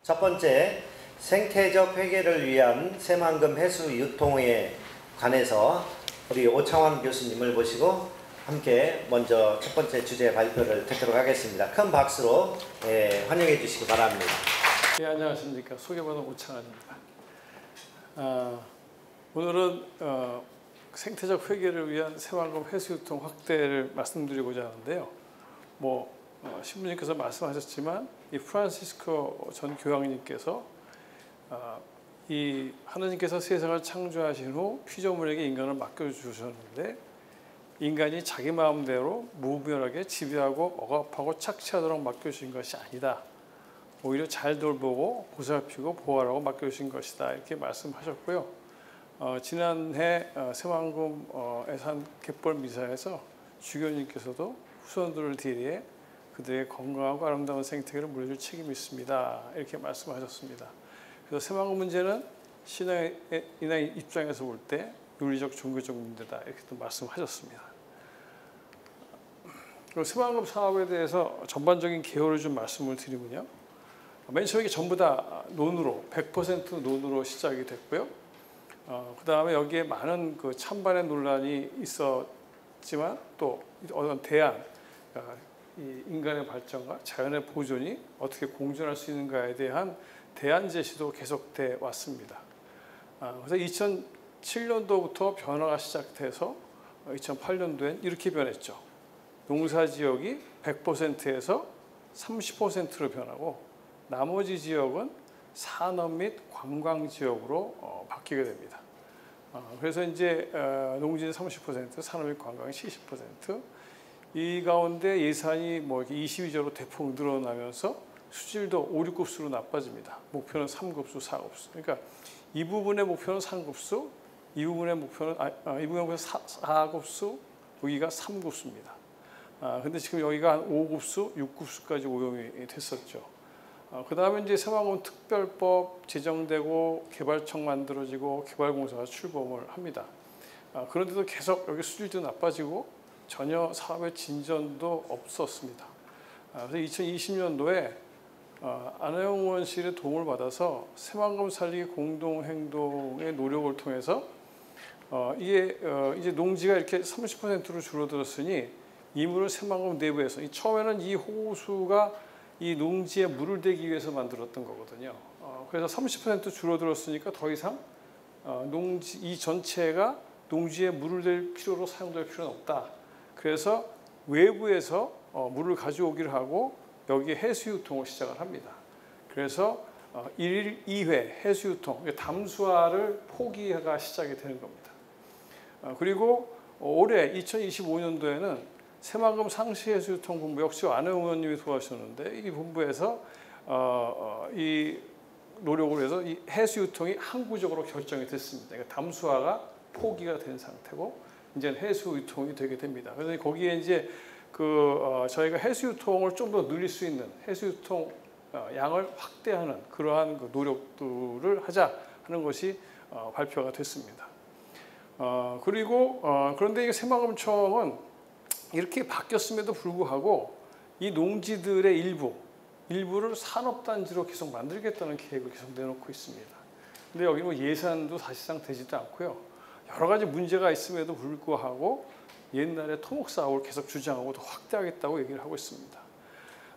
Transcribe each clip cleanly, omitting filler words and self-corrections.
첫 번째, 생태적 회계를 위한 새만금 해수 유통에 관해서 우리 오창환 교수님을 모시고 함께 먼저 첫 번째 주제 발표를 듣도록 하겠습니다. 큰 박수로 환영해 주시기 바랍니다. 네, 안녕하십니까. 소개받은 오창환입니다. 오늘은 생태적 회계를 위한 새만금 해수 유통 확대를 말씀드리고자 하는데요. 신부님께서 말씀하셨지만 이 프란시스코 전 교황님께서 이 하느님께서 세상을 창조하신 후 피조물에게 인간을 맡겨주셨는데 인간이 자기 마음대로 무분별하게 지배하고 억압하고 착취하도록 맡겨주신 것이 아니다. 오히려 잘 돌보고 보살피고 보호하라고 맡겨주신 것이다. 이렇게 말씀하셨고요. 지난해 새만금 애산 갯벌 미사에서 주교님께서도 후손들을 대리해 그들의 건강하고 아름다운 생태계를 물려줄 책임이 있습니다. 이렇게 말씀하셨습니다. 그래서 새만금 문제는 신앙의 입장에서 볼 때 윤리적 종교적 문제다. 이렇게 또 말씀하셨습니다. 그리고 새만금 사업에 대해서 전반적인 개요를 좀 말씀을 드리면요. 맨 처음에 전부 다 논으로 100% 논으로 시작이 됐고요. 그 다음에 여기에 많은 그 찬반의 논란이 있었지만 또 어떤 대안, 이 인간의 발전과 자연의 보존이 어떻게 공존할 수 있는가에 대한 대안 제시도 계속돼 왔습니다. 그래서 2007년도부터 변화가 시작돼서 2008년도엔 이렇게 변했죠. 농사 지역이 100%에서 30%로 변하고 나머지 지역은 산업 및 관광 지역으로 바뀌게 됩니다. 그래서 이제 농지는 30%, 산업 및 관광이 70%. 이 가운데 예산이 22조로 대폭 늘어나면서 수질도 5, 6급수로 나빠집니다. 목표는 3급수, 4급수. 그러니까 이 부분의 목표는 3급수, 이 부분의 목표는 4급수, 여기가 3급수입니다. 근데 지금 여기가 한 5급수, 6급수까지 오염이 됐었죠. 그 다음에 이제 새만금 특별법 제정되고 개발청 만들어지고 개발공사가 출범을 합니다. 그런데도 계속 여기 수질도 나빠지고 전혀 사업의 진전도 없었습니다. 그래서 2020년도에 안혜영 원실의 도움을 받아서 새만금 살리기 공동행동의 노력을 통해서 이게 이제 농지가 이렇게 30%로 줄어들었으니 이 물을 새만금 내부에서 처음에는 이 호수가 이 농지에 물을 대기 위해서 만들었던 거거든요. 그래서 30% 줄어들었으니까 더 이상 농지 이 전체가 농지에 물을 댈 필요로 사용될 필요는 없다. 그래서 외부에서 물을 가져오기를 하고 여기에 해수유통을 시작을 합니다. 그래서 1일 2회 해수유통, 담수화를 포기가 시작이 되는 겁니다. 그리고 올해 2025년도에는 새만금 상시해수유통본부 역시 안혜영 의원님이 도와주셨는데 이 본부에서 이 노력을 해서 이 해수유통이 항구적으로 결정이 됐습니다. 그러니까 담수화가 포기가 된 상태고 이제는 해수유통이 되게 됩니다. 그래서 거기에 이제 저희가 해수유통을 좀 더 늘릴 수 있는 해수유통 양을 확대하는 그러한 그 노력들을 하자 하는 것이 발표가 됐습니다. 그런데 이 새만금청은 이렇게 바뀌었음에도 불구하고 이 농지들의 일부를 산업단지로 계속 만들겠다는 계획을 계속 내놓고 있습니다. 근데 여기 예산도 사실상 되지도 않고요. 여러 가지 문제가 있음에도 불구하고 옛날에 토목 사업을 계속 주장하고 더 확대하겠다고 얘기를 하고 있습니다.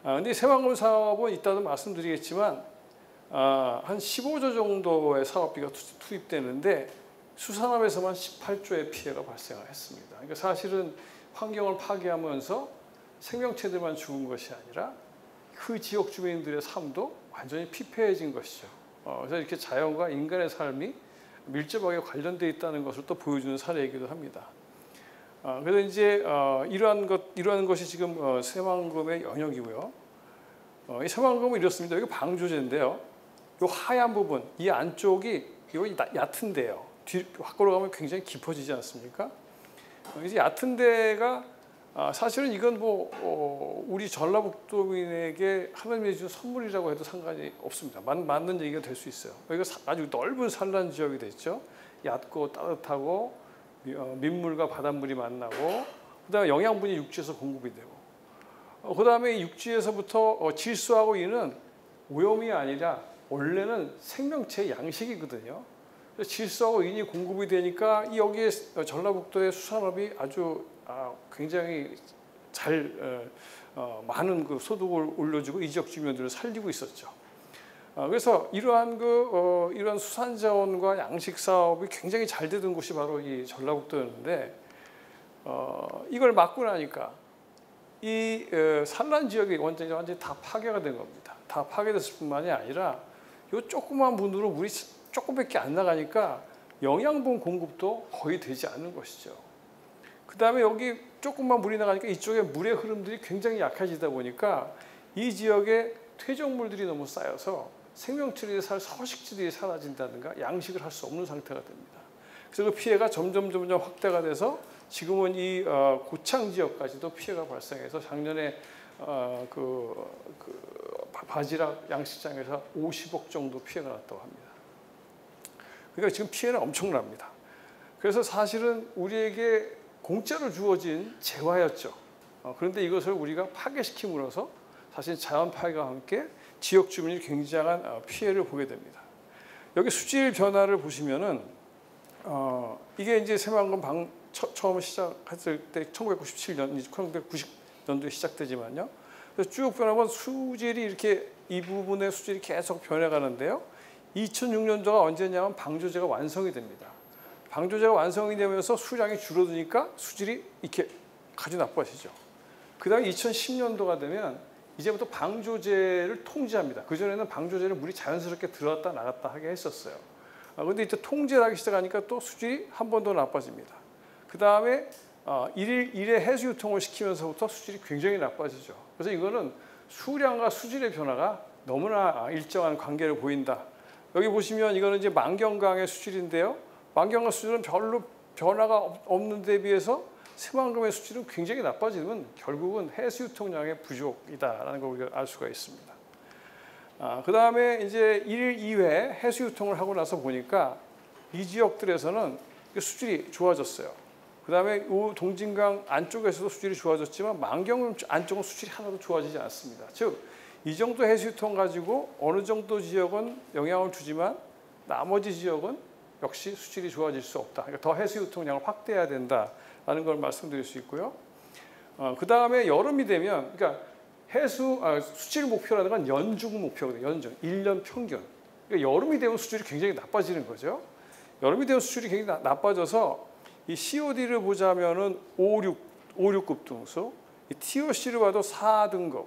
근데 새만금 사업은 이따도 말씀드리겠지만 한 15조 정도의 사업비가 투입되는데 수산업에서만 18조의 피해가 발생을 했습니다. 그러니까 사실은 환경을 파괴하면서 생명체들만 죽은 것이 아니라 그 지역 주민들의 삶도 완전히 피폐해진 것이죠. 그래서 이렇게 자연과 인간의 삶이 밀접하게 관련되어 있다는 것을 또 보여주는 사례이기도 합니다. 그래서 이제 이러한 것이 지금 새만금의 영역이고요. 이 새만금은 이렇습니다. 여기 방조제인데요. 이 하얀 부분, 이 안쪽이 이거 얕은데요. 밖으로 가면 굉장히 깊어지지 않습니까? 이제 얕은 데가 사실은 이건 우리 전라북도민에게 하나님이 준 선물이라고 해도 상관이 없습니다. 맞는 얘기가 될 수 있어요. 여기가 아주 넓은 산란 지역이 됐죠. 얕고 따뜻하고 민물과 바닷물이 만나고 그다음에 영양분이 육지에서 공급이 되고 그다음에 육지에서부터 질소하고 이는 오염이 아니라 원래는 생명체의 양식이거든요. 그래서 질소하고 인이 공급이 되니까 여기에 전라북도의 수산업이 아주 굉장히 잘 많은 그 소득을 올려주고 이 지역 주민들을 살리고 있었죠. 그래서 이러한 이러한 수산자원과 양식 사업이 굉장히 잘 되던 곳이 바로 이 전라북도였는데 이걸 막고 나니까 이 산란 지역이 완전히 다 파괴가 된 겁니다. 다 파괴됐을 뿐만이 아니라 이 조그만 문으로 물이 조금밖에 안 나가니까 영양분 공급도 거의 되지 않는 것이죠. 그 다음에 여기 조금만 물이 나가니까 이쪽에 물의 흐름들이 굉장히 약해지다 보니까 이 지역에 퇴적물들이 너무 쌓여서 생명체들이 살 서식지들이 사라진다든가 양식을 할 수 없는 상태가 됩니다. 그래서 그 피해가 점점 확대가 돼서 지금은 이 고창 지역까지도 피해가 발생해서 작년에 바지락 양식장에서 50억 정도 피해가 났다고 합니다. 그러니까 지금 피해는 엄청납니다. 그래서 사실은 우리에게 공짜로 주어진 재화였죠. 그런데 이것을 우리가 파괴시킴으로써 사실 자연 파괴와 함께 지역 주민이 굉장한 피해를 보게 됩니다. 여기 수질 변화를 보시면은 이게 이제 새만금 처음 시작했을 때 1997년, 1990년도에 시작되지만요. 그래서 쭉 변하면 수질이 이렇게 이 부분의 수질이 계속 변해가는데요. 2006년도가 언제냐면 방조제가 완성이 됩니다. 방조제가 완성이 되면서 수량이 줄어드니까 수질이 이렇게 아주 나빠지죠. 그 다음에 2010년도가 되면 이제부터 방조제를 통제합니다. 그전에는 방조제를 물이 자연스럽게 들어갔다 나갔다 하게 했었어요. 그런데 이제 통제를 하기 시작하니까 또 수질이 한 번 더 나빠집니다. 그 다음에 일회 해수 유통을 시키면서부터 수질이 굉장히 나빠지죠. 그래서 이거는 수량과 수질의 변화가 너무나 일정한 관계를 보인다. 여기 보시면 이거는 이제 만경강의 수질인데요. 만경강 수질은 별로 변화가 없는 데 비해서 새만금의 수질은 굉장히 나빠지면 결국은 해수 유통량의 부족이다라는 걸 우리가 알 수가 있습니다. 그 다음에 이제 1, 2회 해수 유통을 하고 나서 보니까 이 지역들에서는 수질이 좋아졌어요. 그 다음에 이 동진강 안쪽에서도 수질이 좋아졌지만 만경 안쪽은 수질이 하나도 좋아지지 않습니다. 즉, 이 정도 해수 유통 가지고 어느 정도 지역은 영향을 주지만 나머지 지역은 역시 수질이 좋아질 수 없다. 그러니까 더 해수 유통량을 확대해야 된다라는 걸 말씀드릴 수 있고요. 그 다음에 여름이 되면, 그러니까 수질 목표라는 건 연중 목표거든요. 연중, 1년 평균. 그러니까 여름이 되면 수질이 굉장히 나빠지는 거죠. 여름이 되면 수질이 굉장히 나빠져서 이 COD를 보자면은 5,6급 등수, 이 TOC를 봐도 4등급.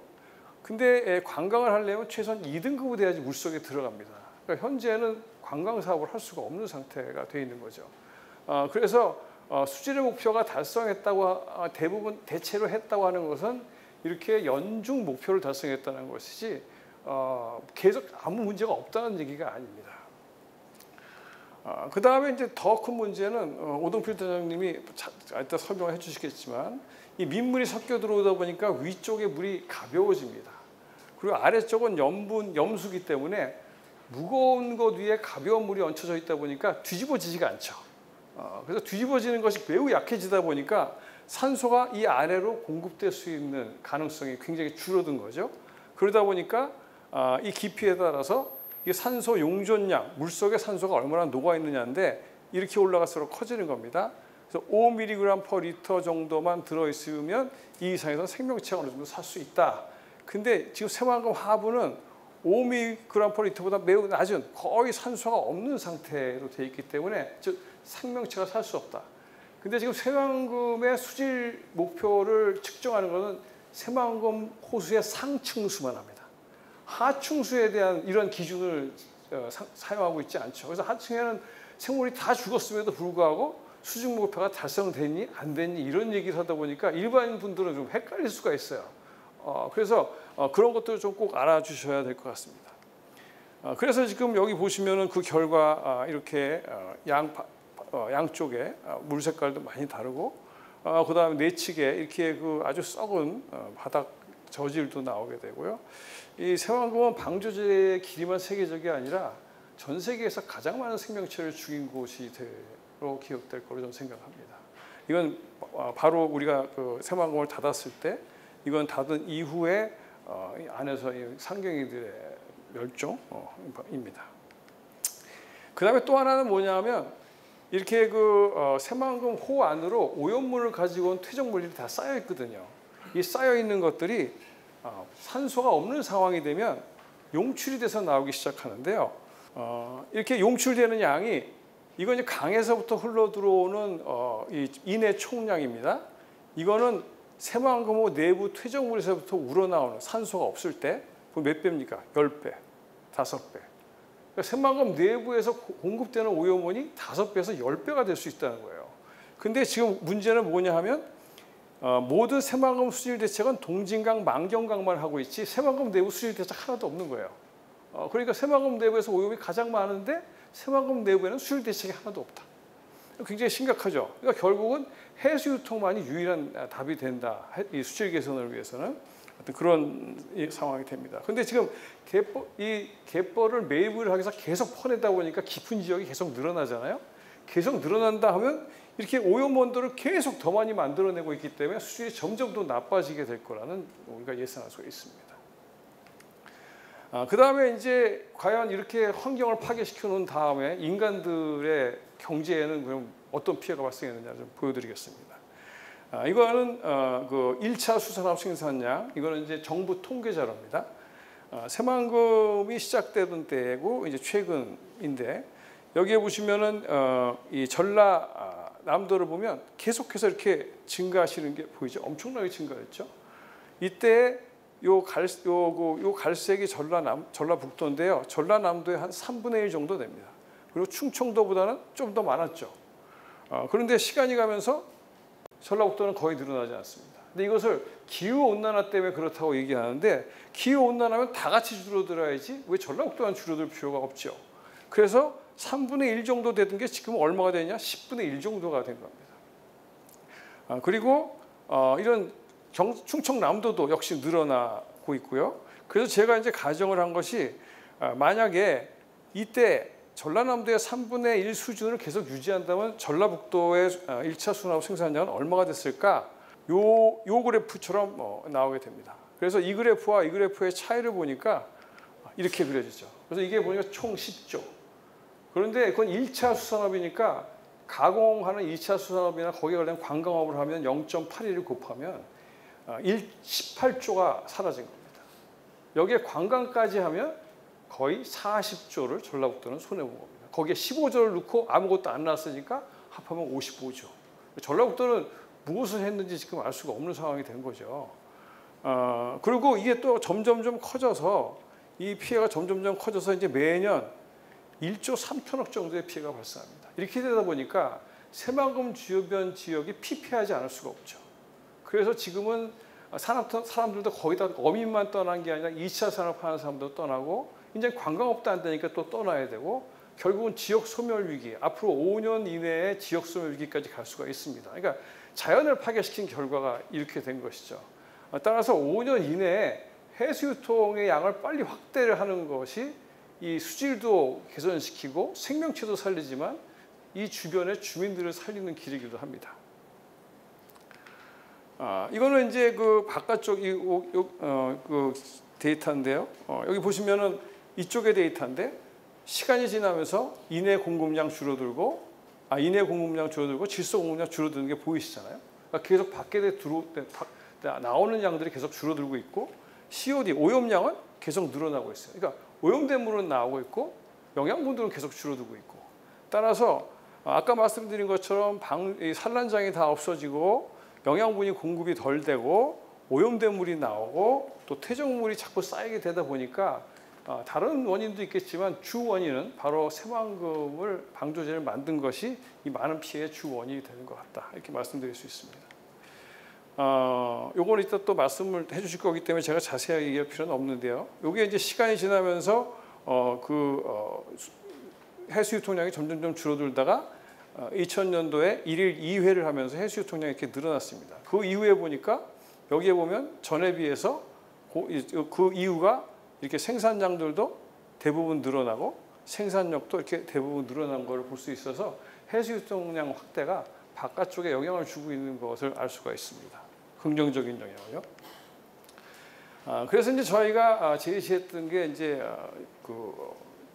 근데 관광을 하려면 최소한 2등급이 돼야지 물속에 들어갑니다. 그러니까 현재는 관광 사업을 할 수가 없는 상태가 되어 있는 거죠. 그래서 수질의 목표가 달성했다고 대부분 대체로 했다고 하는 것은 이렇게 연중 목표를 달성했다는 것이지 계속 아무 문제가 없다는 얘기가 아닙니다. 그 다음에 이제 더 큰 문제는 오동필 대장님이 이따 설명을 해주시겠지만 이 민물이 섞여 들어오다 보니까 위쪽에 물이 가벼워집니다. 그리고 아래쪽은 염수기 때문에 무거운 것 위에 가벼운 물이 얹혀져 있다 보니까 뒤집어지지가 않죠. 그래서 뒤집어지는 것이 매우 약해지다 보니까 산소가 이 아래로 공급될 수 있는 가능성이 굉장히 줄어든 거죠. 그러다 보니까 이 깊이에 따라서 이 산소 용존량, 물속에 산소가 얼마나 녹아있느냐인데 이렇게 올라갈수록 커지는 겁니다. 그래서 5mg/L 정도만 들어있으면 이 이상에서 생명체가 어느 정도 살 수 있다. 근데 지금 새만금 하부는 5mg/L보다 매우 낮은 거의 산소가 없는 상태로 되어 있기 때문에 즉 생명체가 살 수 없다. 근데 지금 새만금의 수질 목표를 측정하는 것은 새만금 호수의 상층수만 합니다. 하층수에 대한 이런 기준을 사용하고 있지 않죠. 그래서 하층에는 생물이 다 죽었음에도 불구하고 수질 목표가 달성됐니 안 됐니 이런 얘기를 하다 보니까 일반인 분들은 좀 헷갈릴 수가 있어요. 그래서 그런 것들을 좀 꼭 알아주셔야 될 것 같습니다. 그래서 지금 여기 보시면은 그 결과 이렇게 양쪽에 물 색깔도 많이 다르고 그 다음에 내측에 이렇게 그 아주 썩은 바닥 저질도 나오게 되고요. 이 새만금은 방조제의 길이만 세계적이 아니라 전 세계에서 가장 많은 생명체를 죽인 곳이로 기억될 거로 저는 생각합니다. 이건 바로 우리가 그 새만금을 닫았을 때, 이건 닫은 이후에 안에서 상경이들의 멸종입니다. 그 다음에 또 하나는 뭐냐면 이렇게 새만금 호 안으로 오염물을 가지고 온 퇴적물들이 다 쌓여 있거든요. 이 쌓여 있는 것들이 산소가 없는 상황이 되면 용출이 돼서 나오기 시작하는데요. 이렇게 용출되는 양이 이건 이제 강에서부터 흘러 들어오는 이 인해 총량입니다. 이거는 새만금호 내부 퇴적물에서부터 우러나오는 산소가 없을 때 몇 배입니까? 10배, 5배. 그러니까 새만금 내부에서 공급되는 오염원이 5배에서 10배가 될 수 있다는 거예요. 근데 지금 문제는 뭐냐 하면 모든 새만금 수질 대책은 동진강, 만경강만 하고 있지 새만금 내부 수질 대책 하나도 없는 거예요. 그러니까 새만금 내부에서 오염이 가장 많은데 새만금 내부에는 수질 대책이 하나도 없다. 굉장히 심각하죠. 그러니까 결국은 해수 유통만이 유일한 답이 된다. 이 수질 개선을 위해서는. 그런 상황이 됩니다. 그런데 지금 이 갯벌을 매입을 하기 위해서 계속 퍼내다 보니까 깊은 지역이 계속 늘어나잖아요. 계속 늘어난다 하면 이렇게 오염원들을 계속 더 많이 만들어내고 있기 때문에 수질이 점점 더 나빠지게 될 거라는 우리가 예상할 수가 있습니다. 그 다음에 이제 과연 이렇게 환경을 파괴시켜 놓은 다음에 인간들의 경제에는 그럼 어떤 피해가 발생했느냐 좀 보여드리겠습니다. 이거는 그 1차 수산업 생산량, 이거는 이제 정부 통계 자료입니다. 새만금이 시작되던 때고 이제 최근인데 여기에 보시면은 이 전라남도를 보면 계속해서 이렇게 증가하시는 게 보이죠. 엄청나게 증가했죠. 이때 요 갈색이 전라북도인데요. 전라남도의 한 3분의 1 정도 됩니다. 그리고 충청도보다는 좀 더 많았죠. 그런데 시간이 가면서 전라북도는 거의 늘어나지 않습니다. 근데 이것을 기후온난화 때문에 그렇다고 얘기하는데 기후온난화면 다 같이 줄어들어야지 왜 전라북도만 줄어들 필요가 없죠. 그래서 3분의 1 정도 되던 게 지금 얼마가 되냐? 10분의 1 정도가 된 겁니다. 그리고 이런 충청남도도 역시 늘어나고 있고요. 그래서 제가 이제 가정을 한 것이 만약에 이때 전라남도의 3분의 1 수준을 계속 유지한다면 전라북도의 1차 수산업 생산량은 얼마가 됐을까? 요 그래프처럼 나오게 됩니다. 그래서 이 그래프와 이 그래프의 차이를 보니까 이렇게 그려지죠. 그래서 이게 보니까 총 10조. 그런데 그건 1차 수산업이니까 가공하는 2차 수산업이나 거기에 관련 관광업을 하면 0.81을 곱하면 18조가 사라진 겁니다. 여기에 관광까지 하면 거의 40조를 전라북도는 손해본 겁니다. 거기에 15조를 넣고 아무것도 안 나왔으니까 합하면 55조. 전라북도는 무엇을 했는지 지금 알 수가 없는 상황이 된 거죠. 그리고 이게 또 점점점 커져서 이 피해가 점점점 커져서 이제 매년 1조 3천억 정도의 피해가 발생합니다. 이렇게 되다 보니까 새만금 주변 지역이 피폐하지 않을 수가 없죠. 그래서 지금은 사람들도 거의 다 어민만 떠난 게 아니라 2차 산업하는 사람도 떠나고 이제 관광업도 안 되니까 또 떠나야 되고 결국은 지역 소멸 위기, 앞으로 5년 이내에 지역 소멸 위기까지 갈 수가 있습니다. 그러니까 자연을 파괴시킨 결과가 이렇게 된 것이죠. 따라서 5년 이내에 해수 유통의 양을 빨리 확대를 하는 것이 이 수질도 개선시키고 생명체도 살리지만 이 주변의 주민들을 살리는 길이기도 합니다. 이거는 이제 그 바깥쪽 그 데이터인데요. 여기 보시면은 이쪽의 데이터인데 시간이 지나면서 인해 공급량 줄어들고 질소 공급량 줄어드는 게 보이시잖아요. 그러니까 계속 밖에 나오는 양들이 계속 줄어들고 있고 COD 오염량은 계속 늘어나고 있어요. 그러니까 오염된 물은 나오고 있고 영양분들은 계속 줄어들고 있고 따라서 아까 말씀드린 것처럼 산란장이 다 없어지고 영양분이 공급이 덜 되고 오염된 물이 나오고 또 퇴적물이 자꾸 쌓이게 되다 보니까 다른 원인도 있겠지만 주 원인은 바로 새만금을 방조제를 만든 것이 이 많은 피해의 주 원인이 되는 것 같다 이렇게 말씀드릴 수 있습니다. 요거는 이따 또 말씀을 해주실 거기 때문에 제가 자세하게 얘기할 필요는 없는데요. 요게 이제 시간이 지나면서 해수 유통량이 점점 줄어들다가 2000년도에 1일 2회를 하면서 해수 유통량이 이렇게 늘어났습니다. 그 이후에 보니까 여기에 보면 전에 비해서 그 이유가 이렇게 생산량들도 대부분 늘어나고 생산력도 이렇게 대부분 늘어난 걸 볼 수 있어서 해수 유통량 확대가 바깥쪽에 영향을 주고 있는 것을 알 수가 있습니다. 긍정적인 영향을요. 그래서 이제 저희가 제시했던 게 이제 그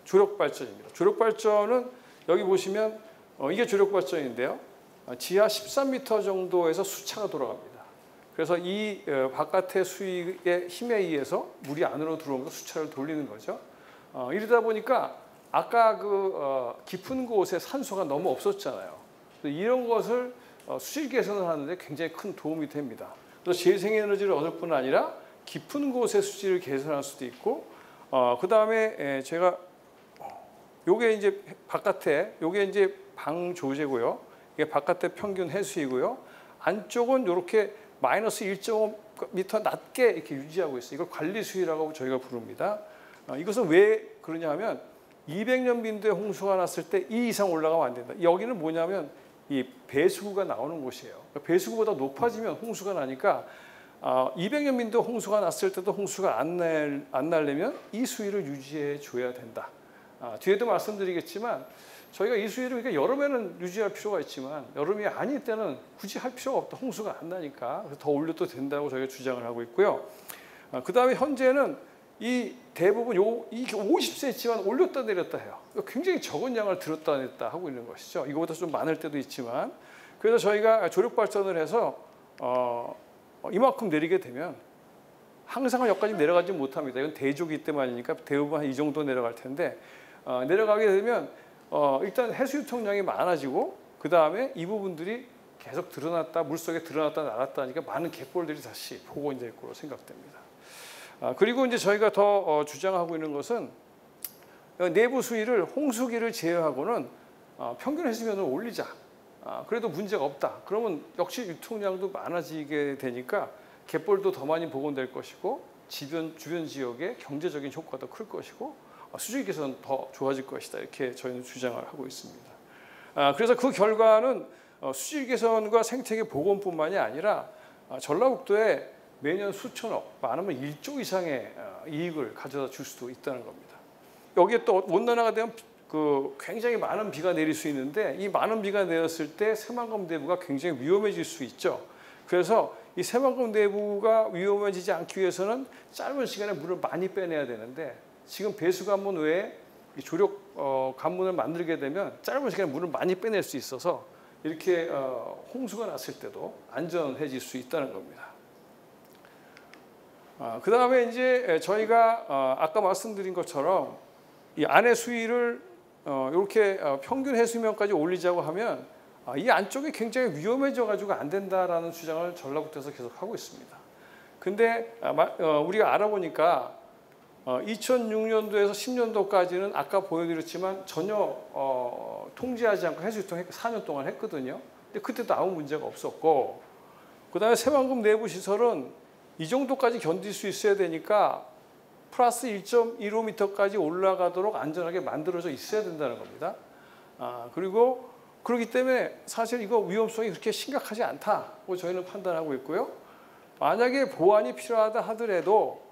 조력 발전입니다. 조력 발전은 여기 보시면 이게 조력 발전인데요. 지하 13m 정도에서 수차가 돌아갑니다. 그래서 이 바깥의 수위의 힘에 의해서 물이 안으로 들어오면서 수차를 돌리는 거죠. 이러다 보니까 아까 그 깊은 곳에 산소가 너무 없었잖아요. 이런 것을 수질 개선을 하는데 굉장히 큰 도움이 됩니다. 그래서 재생에너지를 얻을 뿐 아니라 깊은 곳의 수질을 개선할 수도 있고, 그 다음에 제가 요게 이제 바깥에 요게 이제 방 조제고요. 이게 바깥의 평균 해수이고요. 안쪽은 이렇게 마이너스 1.5m 낮게 이렇게 유지하고 있어요. 이걸 관리 수위라고 저희가 부릅니다. 이것은 왜 그러냐 하면 200년 빈도에 홍수가 났을 때 이 이상 올라가면 안 된다. 여기는 뭐냐면 이 배수구가 나오는 곳이에요. 배수구보다 높아지면 홍수가 나니까 200년 빈도 홍수가 났을 때도 홍수가 안 나려면 이 수위를 유지해 줘야 된다. 뒤에도 말씀드리겠지만 저희가 이 수위를 그러니까 여름에는 유지할 필요가 있지만 여름이 아닐 때는 굳이 할 필요가 없다. 홍수가 안 나니까 그래서 더 올려도 된다고 저희가 주장을 하고 있고요. 그 다음에 현재는 이 대부분 이게 50cm만 올렸다 내렸다 해요. 굉장히 적은 양을 들었다 냈다 하고 있는 것이죠. 이거보다 좀 많을 때도 있지만 그래서 저희가 조력 발전을 해서 이만큼 내리게 되면 항상 여기까지 내려가지 못합니다. 이건 대조기 때문이니까 대부분 한 이 정도 내려갈 텐데 내려가게 되면 일단 해수 유통량이 많아지고 그 다음에 이 부분들이 계속 드러났다 물속에 드러났다 나갔다 하니까 많은 갯벌들이 다시 복원될 거로 생각됩니다. 그리고 이제 저희가 더 주장하고 있는 것은 내부 수위를 홍수기를 제외하고는 평균 해수면을 올리자. 그래도 문제가 없다. 그러면 역시 유통량도 많아지게 되니까 갯벌도 더 많이 복원될 것이고 주변 지역의 경제적인 효과도 클 것이고 수질 개선 더 좋아질 것이다. 이렇게 저희는 주장을 하고 있습니다. 그래서 그 결과는 수질 개선과 생태계 복원뿐만이 아니라 전라북도에 매년 수천억, 많으면 1조 이상의 이익을 가져다 줄 수도 있다는 겁니다. 여기에 또 온난화가 되면 굉장히 많은 비가 내릴 수 있는데 이 많은 비가 내렸을 때 새만금 대부가 굉장히 위험해질 수 있죠. 그래서 이 새만금 대부가 위험해지지 않기 위해서는 짧은 시간에 물을 많이 빼내야 되는데 지금 배수관문 외에 이 조력 관문을 만들게 되면 짧은 시간에 물을 많이 빼낼 수 있어서 이렇게 홍수가 났을 때도 안전해질 수 있다는 겁니다. 그 다음에 이제 저희가 아까 말씀드린 것처럼 이 안의 수위를 이렇게 평균 해수면까지 올리자고 하면 이 안쪽이 굉장히 위험해져 가지고 안 된다라는 주장을 전라북도에서 계속 하고 있습니다. 근데 우리가 알아보니까 2006년도에서 10년도까지는 아까 보여드렸지만 전혀 통제하지 않고 해수유통 4년 동안 했거든요. 근데 그때도 아무 문제가 없었고 그 다음에 새만금 내부 시설은 이 정도까지 견딜 수 있어야 되니까 플러스 1.15m까지 올라가도록 안전하게 만들어져 있어야 된다는 겁니다. 그리고 그렇기 때문에 사실 이거 위험성이 그렇게 심각하지 않다고 저희는 판단하고 있고요. 만약에 보완이 필요하다 하더라도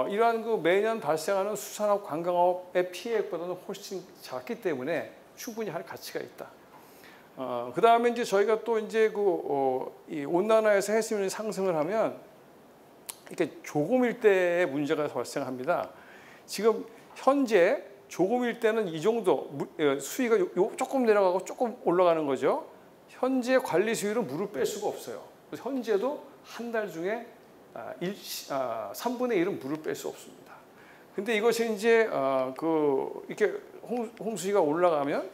이러한 그 매년 발생하는 수산업, 관광업의 피해액보다는 훨씬 작기 때문에 충분히 할 가치가 있다. 그 다음에 이제 저희가 또 이제 이 온난화에서 해수면이 상승을 하면 이렇게 조금일 때의 문제가 발생합니다. 지금 현재 조금일 때는 이 정도 수위가 조금 내려가고 조금 올라가는 거죠. 현재 관리 수위로 물을 뺄 수가 없어요. 그래서 현재도 한 달 중에 3분의 1은 물을 뺄 수 없습니다. 근데 이것이 이제 이렇게 홍수위가 올라가면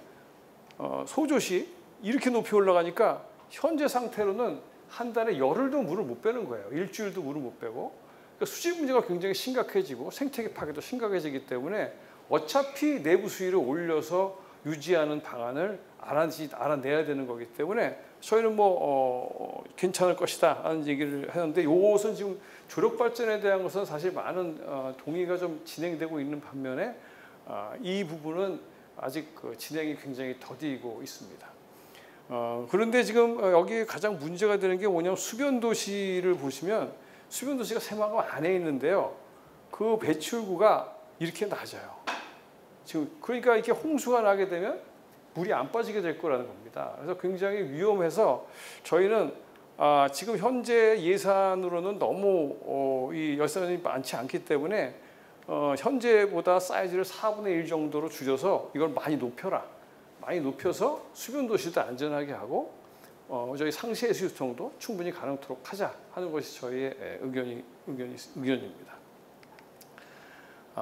소조시 이렇게 높이 올라가니까 현재 상태로는 한 달에 열흘도 물을 못 빼는 거예요. 일주일도 물을 못 빼고. 그러니까 수질 문제가 굉장히 심각해지고 생태계 파괴도 심각해지기 때문에 어차피 내부 수위를 올려서 유지하는 방안을 알아내야 되는 거기 때문에 저희는 괜찮을 것이다 하는 얘기를 하는데 이것은 지금 조력 발전에 대한 것은 사실 많은 동의가 좀 진행되고 있는 반면에 이 부분은 아직 진행이 굉장히 더디고 있습니다. 그런데 지금 여기 가장 문제가 되는 게 뭐냐면 수변 도시를 보시면 수변 도시가 새만금 안에 있는데요. 그 배출구가 이렇게 낮아요. 지금 그러니까 이렇게 홍수가 나게 되면 물이 안 빠지게 될 거라는 겁니다. 그래서 굉장히 위험해서 저희는 지금 현재 예산으로는 너무 이 예산이 많지 않기 때문에 현재보다 사이즈를 4분의 1 정도로 줄여서 이걸 많이 높여라. 많이 높여서 수변 도시도 안전하게 하고 저희 상시 해수 유통도 충분히 가능토록 하자 하는 것이 저희의 의견입니다.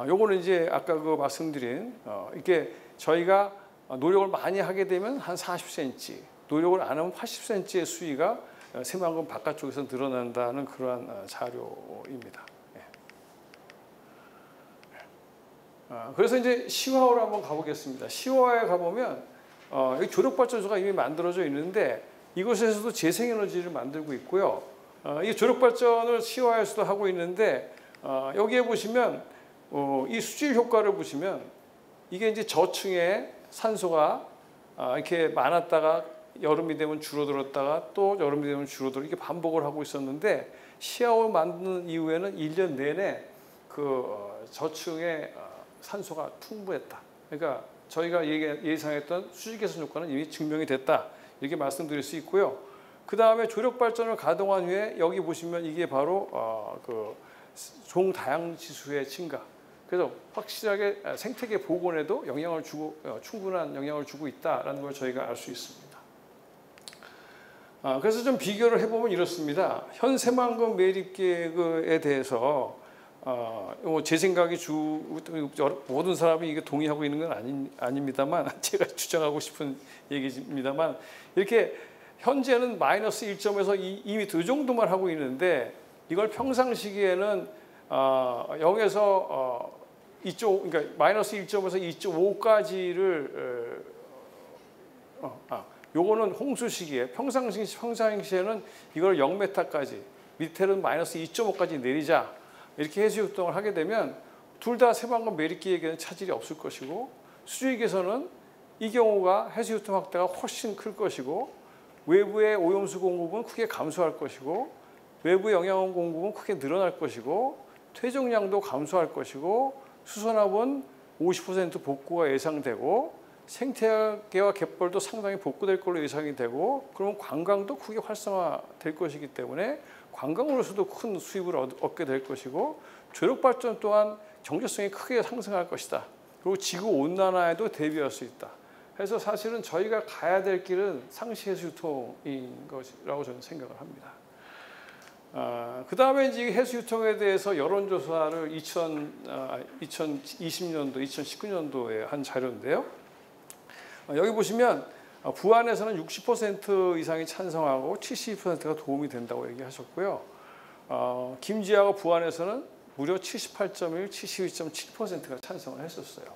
요거는 이제 아까 그 말씀드린 이게 저희가 노력을 많이 하게 되면 한 40cm, 노력을 안 하면 80cm의 수위가 새만금 바깥쪽에서 늘어난다는 그러한 자료입니다. 그래서 이제 시화호로 한번 가보겠습니다. 시화호에 가보면 여기 조력발전소가 이미 만들어져 있는데 이곳에서도 재생에너지를 만들고 있고요. 이 조력발전을 시화에서도 하고 있는데 여기에 보시면 이 수질 효과를 보시면 이게 이제 저층에 산소가 이렇게 많았다가 여름이 되면 줄어들었다가 또 여름이 되면 줄어들고 이렇게 반복을 하고 있었는데 시화호를 만드는 이후에는 1년 내내 그 저층에 산소가 풍부했다. 그러니까 저희가 예상했던 수질 개선 효과는 이미 증명이 됐다. 이렇게 말씀드릴 수 있고요. 그 다음에 조력 발전을 가동한 후에 여기 보시면 이게 바로 그 종다양 지수의 증가. 그래서 확실하게 생태계 복원에도 영향을 주고 충분한 영향을 주고 있다라는 걸 저희가 알 수 있습니다. 그래서 좀 비교를 해보면 이렇습니다. 현 새만금 매립계획에 대해서 제 생각이 모든 사람이 이게 동의하고 있는 건 아닙니다만 제가 주장하고 싶은 얘기입니다만 이렇게 현재는 마이너스 1점에서 2m 이 정도만 하고 있는데 이걸 평상시기에는 0에서 그러니까 마이너스 1점에서 2.5까지를 요거는 홍수 시기에 평상시에는 이걸 0m까지 밑에는 마이너스 2.5까지 내리자 이렇게 해수 유통을 하게 되면 둘 다 새만금 매립계획에는 차질이 없을 것이고 수주익에서는 이 경우가 해수 유통 확대가 훨씬 클 것이고 외부의 오염수 공급은 크게 감소할 것이고 외부 영양원 공급은 크게 늘어날 것이고 퇴적량도 감소할 것이고 수선화분 50% 복구가 예상되고 생태계와 갯벌도 상당히 복구될 걸로 예상이 되고 그러면 관광도 크게 활성화될 것이기 때문에 관광으로서도 큰 수입을 얻게 될 것이고 조력발전 또한 경제성이 크게 상승할 것이다. 그리고 지구온난화에도 대비할 수 있다. 그래서 사실은 저희가 가야 될 길은 상시해수 유통인 것이라고 저는 생각을 합니다. 그 다음에 이제 해수 유통에 대해서 여론조사를 2020년도, 2019년도에 한 자료인데요. 여기 보시면 부안에서는 60% 이상이 찬성하고 72%가 도움이 된다고 얘기하셨고요. 김제하고 부안에서는 무려 78.1, 72.7%가 찬성을 했었어요.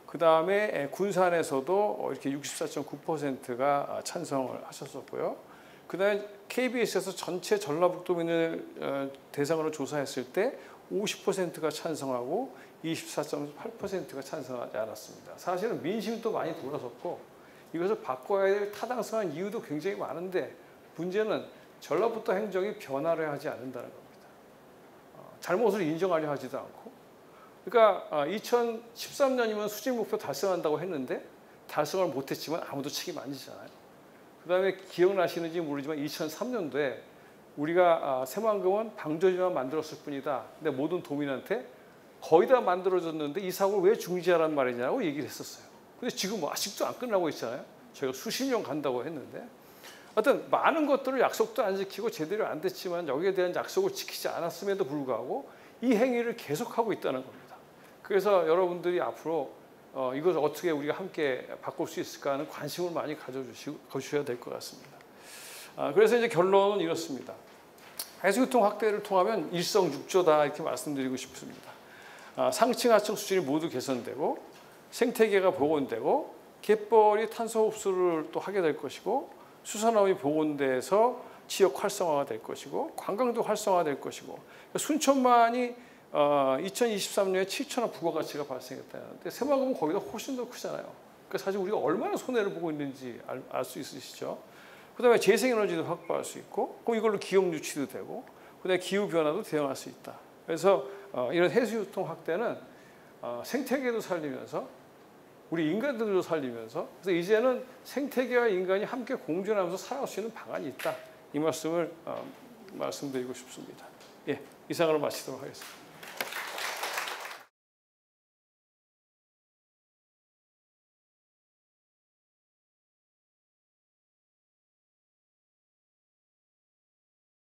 그 다음에 군산에서도 이렇게 64.9%가 찬성을 하셨었고요. 그 다음에 KBS에서 전체 전라북도민을 대상으로 조사했을 때 50%가 찬성하고 24.8%가 찬성하지 않았습니다. 사실은 민심도 많이 돌아섰고 이것을 바꿔야 될 타당성한 이유도 굉장히 많은데 문제는 전라북도 행정이 변화를 하지 않는다는 겁니다. 잘못을 인정하려 하지도 않고 그러니까 2013년이면 수질 목표 달성한다고 했는데 달성을 못했지만 아무도 책임 안 지잖아요. 그 다음에 기억나시는지 모르지만 2003년도에 우리가 새만금은 방조지만 만들었을 뿐이다. 근데 모든 도민한테 거의 다 만들어졌는데 이 사고를 왜 중지하란 말이냐고 얘기를 했었어요. 근데 지금 뭐 아직도 안 끝나고 있잖아요. 저희가 수십 년 간다고 했는데 하여튼 많은 것들을 약속도 안 지키고 제대로 안 됐지만 여기에 대한 약속을 지키지 않았음에도 불구하고 이 행위를 계속하고 있다는 겁니다. 그래서 여러분들이 앞으로 이것을 어떻게 우리가 함께 바꿀 수 있을까 하는 관심을 많이 가져주셔야 될 것 같습니다. 그래서 이제 결론은 이렇습니다. 해수유통 확대를 통하면 일석육조다 이렇게 말씀드리고 싶습니다. 상층 하층 수질이 모두 개선되고 생태계가 복원되고 갯벌이 탄소 흡수를 또 하게 될 것이고 수산업이 복원돼서 지역 활성화가 될 것이고 관광도 활성화될 것이고 순천만이 2023년에 7천억 부가가치가 발생했다는데 새만금은 거기다 훨씬 더 크잖아요. 그러니까 사실 우리가 얼마나 손해를 보고 있는지 알 수 있으시죠. 그다음에 재생에너지도 확보할 수 있고 그럼 이걸로 기업 유치도 되고 그다음에 기후 변화도 대응할 수 있다. 그래서 이런 해수유통 확대는 생태계도 살리면서 우리 인간들도 살리면서 그래서 이제는 생태계와 인간이 함께 공존하면서 살아갈 수 있는 방안이 있다. 이 말씀을 말씀드리고 싶습니다. 예, 이상으로 마치도록 하겠습니다.